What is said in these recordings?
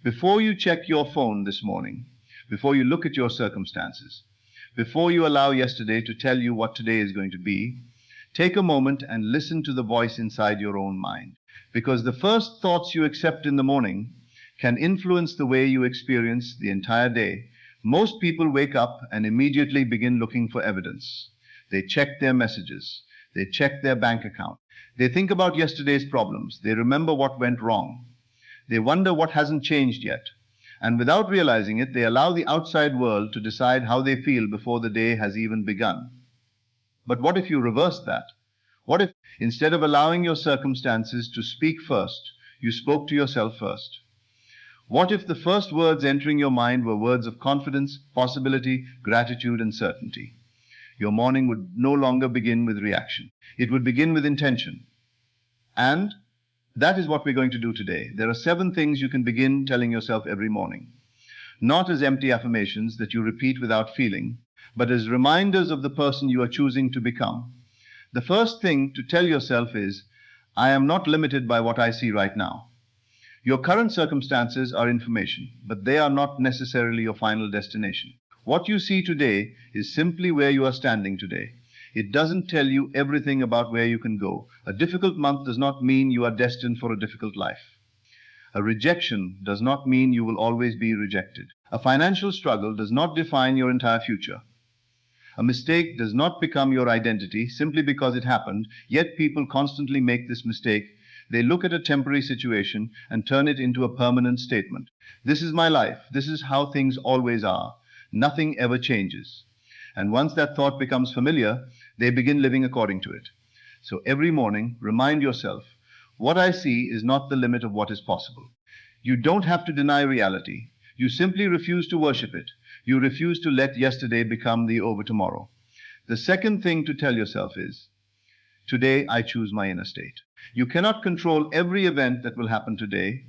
Before you check your phone this morning, before you look at your circumstances, before you allow yesterday to tell you what today is going to be, take a moment and listen to the voice inside your own mind. Because the first thoughts you accept in the morning can influence the way you experience the entire day. Most people wake up and immediately begin looking for evidence. They check their messages. They check their bank account. They think about yesterday's problems. They remember what went wrong. They wonder what hasn't changed yet. And without realizing it, they allow the outside world to decide how they feel before the day has even begun. But what if you reverse that? What if, instead of allowing your circumstances to speak first, you spoke to yourself first? What if the first words entering your mind were words of confidence, possibility, gratitude, and certainty? Your morning would no longer begin with reaction. It would begin with intention. And that is what we're going to do today. There are 7 things you can begin telling yourself every morning. Not as empty affirmations that you repeat without feeling, but as reminders of the person you are choosing to become. The first thing to tell yourself is, I am not limited by what I see right now. Your current circumstances are information, but they are not necessarily your final destination. What you see today is simply where you are standing today. It doesn't tell you everything about where you can go. A difficult month does not mean you are destined for a difficult life. A rejection does not mean you will always be rejected. A financial struggle does not define your entire future. A mistake does not become your identity simply because it happened, yet people constantly make this mistake. They look at a temporary situation and turn it into a permanent statement. This is my life. This is how things always are. Nothing ever changes. And once that thought becomes familiar, they begin living according to it. So every morning, remind yourself, what I see is not the limit of what is possible. You don't have to deny reality. You simply refuse to worship it. You refuse to let yesterday become the over tomorrow. The second thing to tell yourself is, today I choose my inner state. You cannot control every event that will happen today.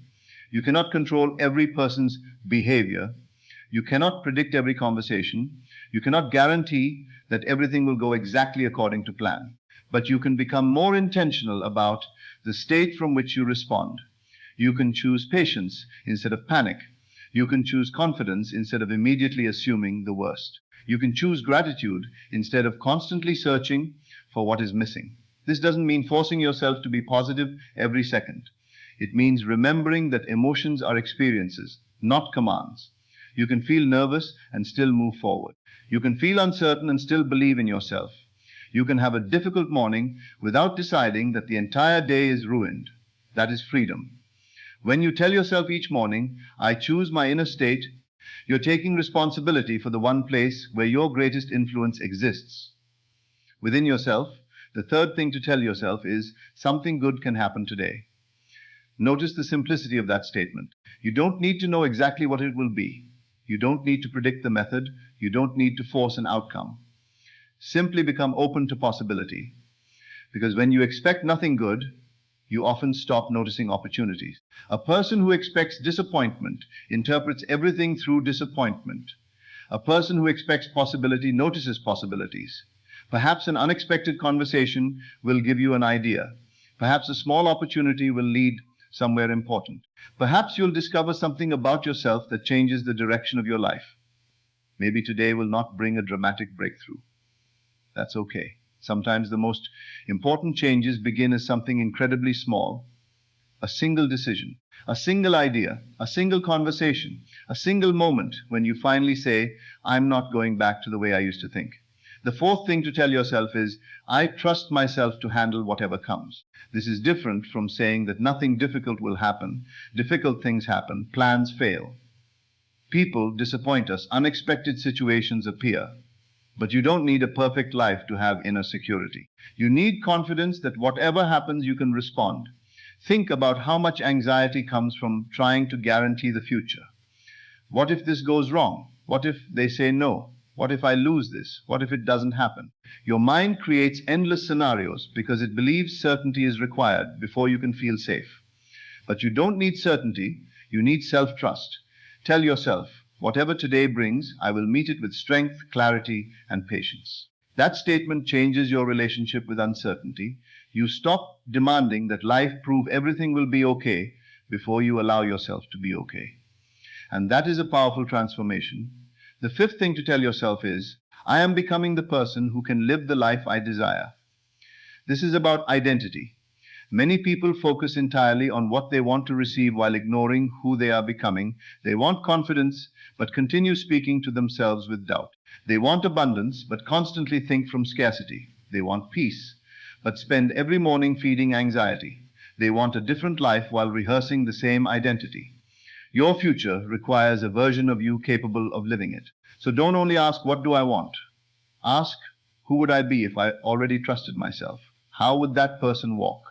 You cannot control every person's behavior. You cannot predict every conversation. You cannot guarantee that everything will go exactly according to plan. But you can become more intentional about the state from which you respond. You can choose patience instead of panic. You can choose confidence instead of immediately assuming the worst. You can choose gratitude instead of constantly searching for what is missing. This doesn't mean forcing yourself to be positive every second. It means remembering that emotions are experiences, not commands. You can feel nervous and still move forward. You can feel uncertain and still believe in yourself. You can have a difficult morning without deciding that the entire day is ruined. That is freedom. When you tell yourself each morning, I choose my inner state, you're taking responsibility for the one place where your greatest influence exists. Within yourself, the third thing to tell yourself is, something good can happen today. Notice the simplicity of that statement. You don't need to know exactly what it will be. You don't need to predict the method. You don't need to force an outcome. Simply become open to possibility. Because when you expect nothing good, you often stop noticing opportunities. A person who expects disappointment interprets everything through disappointment. A person who expects possibility notices possibilities. Perhaps an unexpected conversation will give you an idea. Perhaps a small opportunity will lead somewhere important. Perhaps you'll discover something about yourself that changes the direction of your life. Maybe today will not bring a dramatic breakthrough. That's okay. Sometimes the most important changes begin as something incredibly small. A single decision, a single idea, a single conversation, a single moment when you finally say, I'm not going back to the way I used to think. The fourth thing to tell yourself is, I trust myself to handle whatever comes. This is different from saying that nothing difficult will happen. Difficult things happen. Plans fail. People disappoint us. Unexpected situations appear. But you don't need a perfect life to have inner security. You need confidence that whatever happens, you can respond. Think about how much anxiety comes from trying to guarantee the future. What if this goes wrong? What if they say no? What if I lose this? What if it doesn't happen? Your mind creates endless scenarios because it believes certainty is required before you can feel safe. But you don't need certainty, you need self-trust. Tell yourself, whatever today brings, I will meet it with strength, clarity, and patience. That statement changes your relationship with uncertainty. You stop demanding that life prove everything will be okay before you allow yourself to be okay. And that is a powerful transformation. The fifth thing to tell yourself is, I am becoming the person who can live the life I desire. This is about identity. Many people focus entirely on what they want to receive while ignoring who they are becoming. They want confidence, but continue speaking to themselves with doubt. They want abundance, but constantly think from scarcity. They want peace, but spend every morning feeding anxiety. They want a different life while rehearsing the same identity. Your future requires a version of you capable of living it. So don't only ask, what do I want? Ask, who would I be if I already trusted myself? How would that person walk?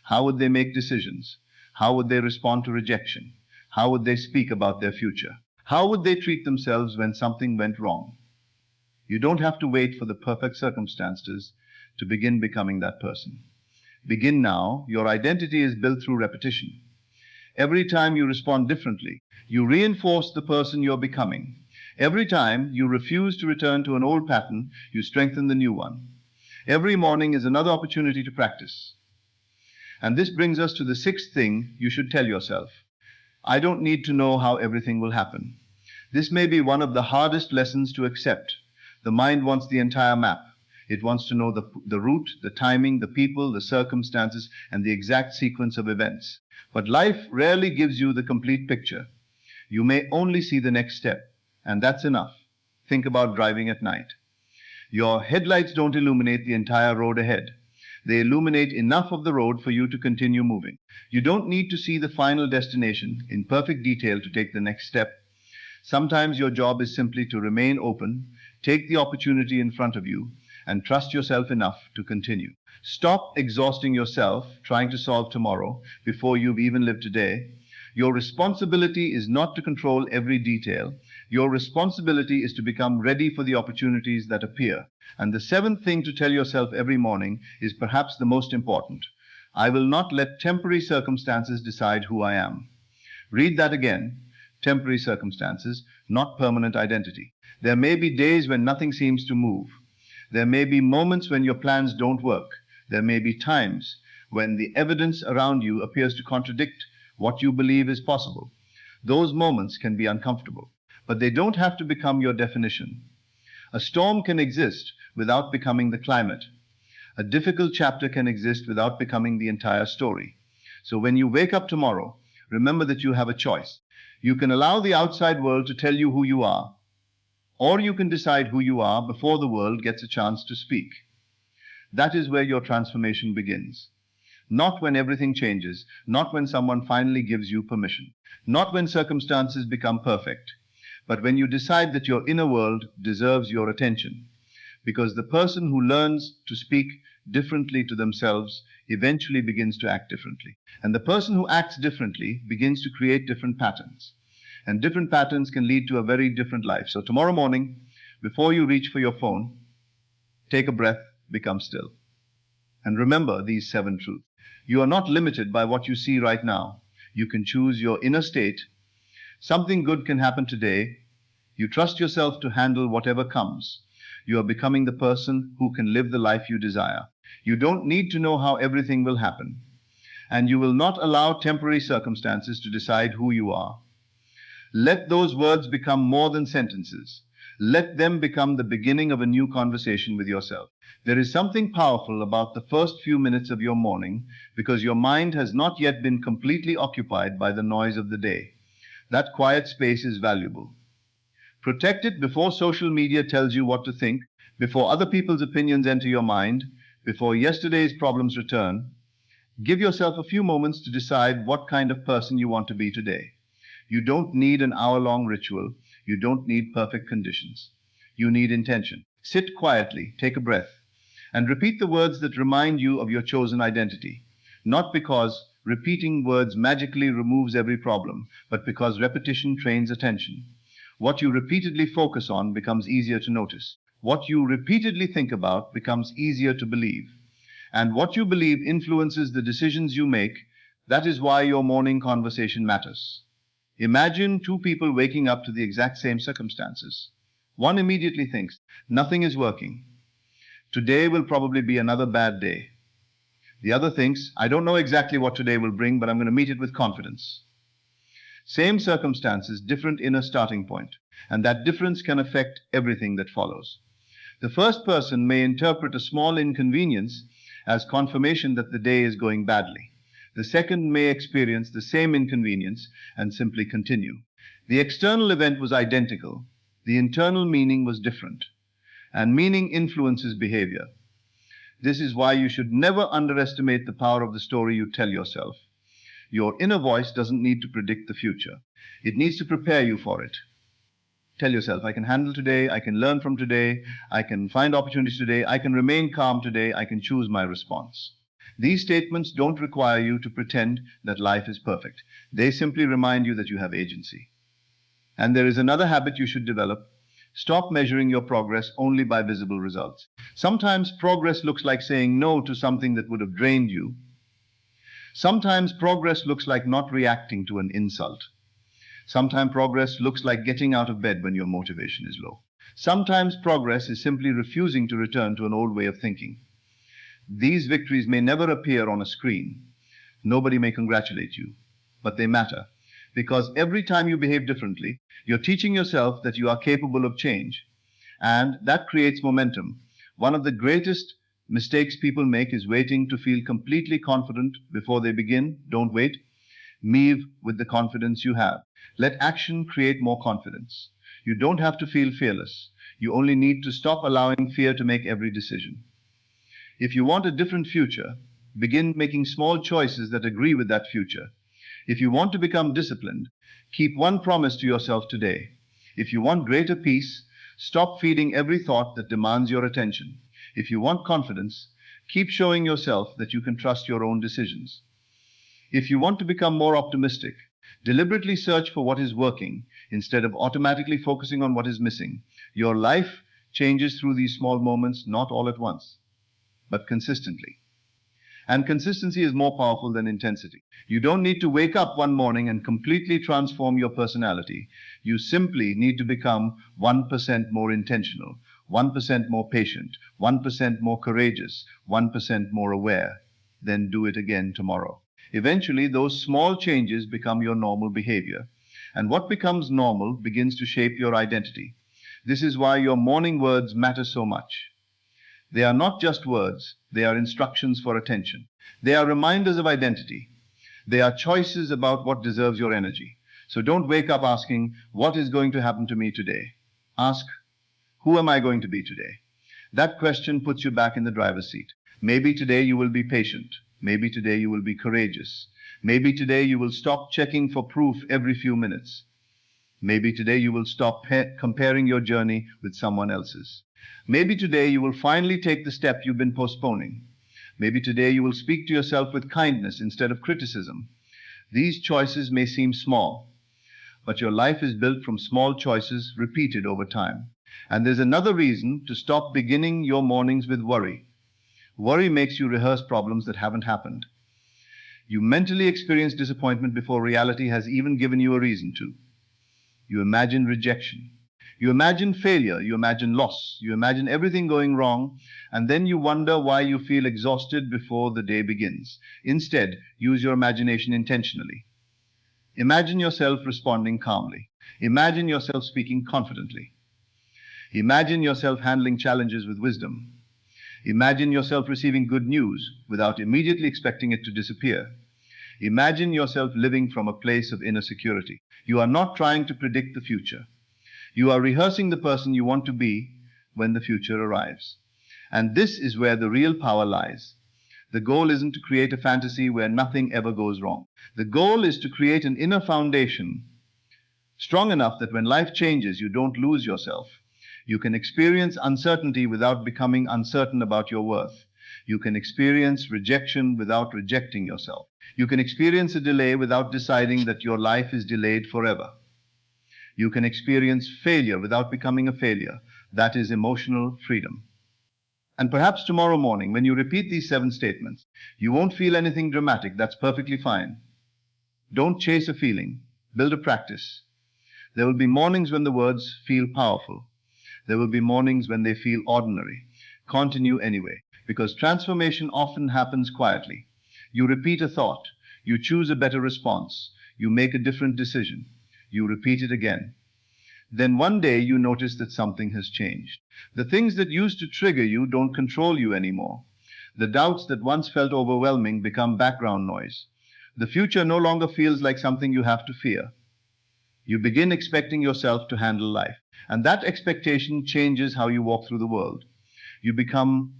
How would they make decisions? How would they respond to rejection? How would they speak about their future? How would they treat themselves when something went wrong? You don't have to wait for the perfect circumstances to begin becoming that person. Begin now. Your identity is built through repetition. Every time you respond differently, you reinforce the person you're becoming. Every time you refuse to return to an old pattern, you strengthen the new one. Every morning is another opportunity to practice. And this brings us to the sixth thing you should tell yourself. I don't need to know how everything will happen. This may be one of the hardest lessons to accept. The mind wants the entire map. It wants to know the route, the timing, the people, the circumstances, and the exact sequence of events. But life rarely gives you the complete picture. You may only see the next step, and that's enough. Think about driving at night. Your headlights don't illuminate the entire road ahead. They illuminate enough of the road for you to continue moving. You don't need to see the final destination in perfect detail to take the next step. Sometimes your job is simply to remain open, take the opportunity in front of you, and trust yourself enough to continue. Stop exhausting yourself trying to solve tomorrow before you've even lived today. Your responsibility is not to control every detail. Your responsibility is to become ready for the opportunities that appear. And the seventh thing to tell yourself every morning is perhaps the most important. I will not let temporary circumstances decide who I am. Read that again. Temporary circumstances, not permanent identity. There may be days when nothing seems to move. There may be moments when your plans don't work. There may be times when the evidence around you appears to contradict what you believe is possible. Those moments can be uncomfortable, but they don't have to become your definition. A storm can exist without becoming the climate. A difficult chapter can exist without becoming the entire story. So when you wake up tomorrow, remember that you have a choice. You can allow the outside world to tell you who you are, or you can decide who you are before the world gets a chance to speak. That is where your transformation begins. Not when everything changes, not when someone finally gives you permission, not when circumstances become perfect, but when you decide that your inner world deserves your attention. Because the person who learns to speak differently to themselves eventually begins to act differently. And the person who acts differently begins to create different patterns. And different patterns can lead to a very different life. So tomorrow morning, before you reach for your phone, take a breath, become still. And remember these 7 truths. You are not limited by what you see right now. You can choose your inner state. Something good can happen today. You trust yourself to handle whatever comes. You are becoming the person who can live the life you desire. You don't need to know how everything will happen. And you will not allow temporary circumstances to decide who you are. Let those words become more than sentences. Let them become the beginning of a new conversation with yourself. There is something powerful about the first few minutes of your morning because your mind has not yet been completely occupied by the noise of the day. That quiet space is valuable. Protect it before social media tells you what to think, before other people's opinions enter your mind, before yesterday's problems return. Give yourself a few moments to decide what kind of person you want to be today. You don't need an hour-long ritual. You don't need perfect conditions. You need intention. Sit quietly, take a breath, and repeat the words that remind you of your chosen identity. Not because repeating words magically removes every problem, but because repetition trains attention. What you repeatedly focus on becomes easier to notice. What you repeatedly think about becomes easier to believe. And what you believe influences the decisions you make. That is why your morning conversation matters. Imagine 2 people waking up to the exact same circumstances. One immediately thinks, nothing is working. Today will probably be another bad day. The other thinks, I don't know exactly what today will bring, but I'm going to meet it with confidence. Same circumstances, different inner starting point, and that difference can affect everything that follows. The first person may interpret a small inconvenience as confirmation that the day is going badly. The second may experience the same inconvenience and simply continue. The external event was identical, the internal meaning was different, and meaning influences behavior. This is why you should never underestimate the power of the story you tell yourself. Your inner voice doesn't need to predict the future. It needs to prepare you for it. Tell yourself, I can handle today, I can learn from today, I can find opportunities today, I can remain calm today, I can choose my response. These statements don't require you to pretend that life is perfect. They simply remind you that you have agency. And there is another habit you should develop. Stop measuring your progress only by visible results. Sometimes progress looks like saying no to something that would have drained you. Sometimes progress looks like not reacting to an insult. Sometimes progress looks like getting out of bed when your motivation is low. Sometimes progress is simply refusing to return to an old way of thinking. These victories may never appear on a screen. Nobody may congratulate you, but they matter. Because every time you behave differently, you're teaching yourself that you are capable of change. And that creates momentum. One of the greatest mistakes people make is waiting to feel completely confident before they begin. Don't wait. Move with the confidence you have. Let action create more confidence. You don't have to feel fearless. You only need to stop allowing fear to make every decision. If you want a different future, begin making small choices that agree with that future. If you want to become disciplined, keep one promise to yourself today. If you want greater peace, stop feeding every thought that demands your attention. If you want confidence, keep showing yourself that you can trust your own decisions. If you want to become more optimistic, deliberately search for what is working instead of automatically focusing on what is missing. Your life changes through these small moments, not all at once, but consistently. And consistency is more powerful than intensity. You don't need to wake up one morning and completely transform your personality. You simply need to become 1% more intentional, 1% more patient, 1% more courageous, 1% more aware. Then do it again tomorrow. Eventually, those small changes become your normal behavior. And what becomes normal begins to shape your identity. This is why your morning words matter so much. They are not just words, they are instructions for attention. They are reminders of identity. They are choices about what deserves your energy. So don't wake up asking, what is going to happen to me today? Ask, who am I going to be today? That question puts you back in the driver's seat. Maybe today you will be patient. Maybe today you will be courageous. Maybe today you will stop checking for proof every few minutes. Maybe today you will stop comparing your journey with someone else's. Maybe today you will finally take the step you've been postponing. Maybe today you will speak to yourself with kindness instead of criticism. These choices may seem small, but your life is built from small choices repeated over time. And there's another reason to stop beginning your mornings with worry. Worry makes you rehearse problems that haven't happened. You mentally experience disappointment before reality has even given you a reason to. You imagine rejection. You imagine failure. You imagine loss. You imagine everything going wrong, and then you wonder why you feel exhausted before the day begins. Instead, use your imagination intentionally. Imagine yourself responding calmly. Imagine yourself speaking confidently. Imagine yourself handling challenges with wisdom. Imagine yourself receiving good news without immediately expecting it to disappear. Imagine yourself living from a place of inner security. You are not trying to predict the future. You are rehearsing the person you want to be when the future arrives. And this is where the real power lies. The goal isn't to create a fantasy where nothing ever goes wrong. The goal is to create an inner foundation strong enough that when life changes, you don't lose yourself. You can experience uncertainty without becoming uncertain about your worth. You can experience rejection without rejecting yourself. You can experience a delay without deciding that your life is delayed forever. You can experience failure without becoming a failure. That is emotional freedom. And perhaps tomorrow morning, when you repeat these 7 statements, you won't feel anything dramatic. That's perfectly fine. Don't chase a feeling. Build a practice. There will be mornings when the words feel powerful. There will be mornings when they feel ordinary. Continue anyway, because transformation often happens quietly. You repeat a thought. You choose a better response. You make a different decision. You repeat it again. Then one day you notice that something has changed. The things that used to trigger you don't control you anymore. The doubts that once felt overwhelming become background noise. The future no longer feels like something you have to fear. You begin expecting yourself to handle life, and that expectation changes how you walk through the world. You become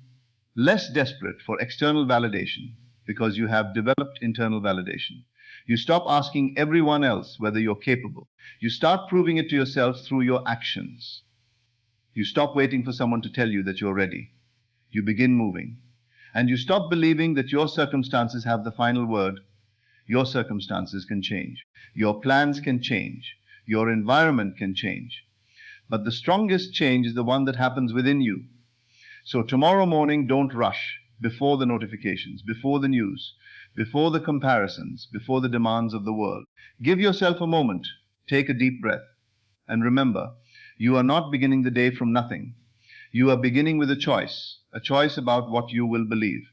less desperate for external validation because you have developed internal validation. You stop asking everyone else whether you're capable. You start proving it to yourself through your actions. You stop waiting for someone to tell you that you're ready. You begin moving. And you stop believing that your circumstances have the final word. Your circumstances can change. Your plans can change. Your environment can change. But the strongest change is the one that happens within you. So tomorrow morning, don't rush before the notifications, before the news, before the comparisons, before the demands of the world. Give yourself a moment. Take a deep breath. And remember, you are not beginning the day from nothing. You are beginning with a choice about what you will believe,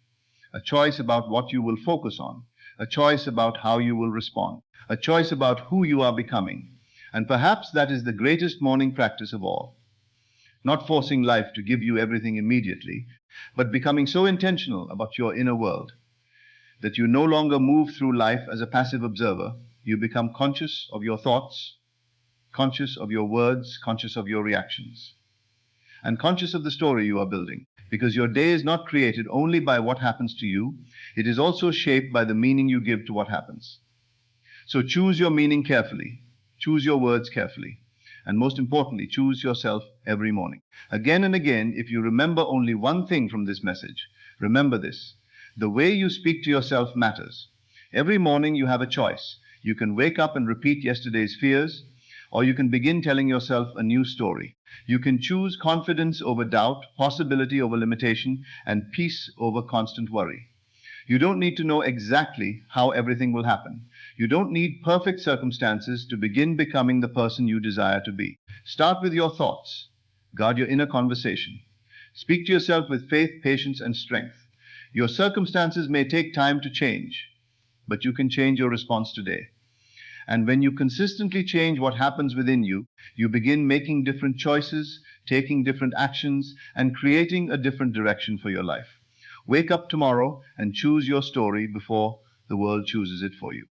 a choice about what you will focus on, a choice about how you will respond, a choice about who you are becoming. And perhaps that is the greatest morning practice of all. Not forcing life to give you everything immediately, but becoming so intentional about your inner world that you no longer move through life as a passive observer. You become conscious of your thoughts, conscious of your words, conscious of your reactions, and conscious of the story you are building. Because your day is not created only by what happens to you, it is also shaped by the meaning you give to what happens. So choose your meaning carefully, choose your words carefully, and most importantly, choose yourself every morning. Again and again, if you remember only one thing from this message, remember this: the way you speak to yourself matters. Every morning you have a choice. You can wake up and repeat yesterday's fears, or you can begin telling yourself a new story. You can choose confidence over doubt, possibility over limitation, and peace over constant worry. You don't need to know exactly how everything will happen. You don't need perfect circumstances to begin becoming the person you desire to be. Start with your thoughts. Guard your inner conversation. Speak to yourself with faith, patience, and strength. Your circumstances may take time to change, but you can change your response today. And when you consistently change what happens within you, you begin making different choices, taking different actions, and creating a different direction for your life. Wake up tomorrow and choose your story before the world chooses it for you.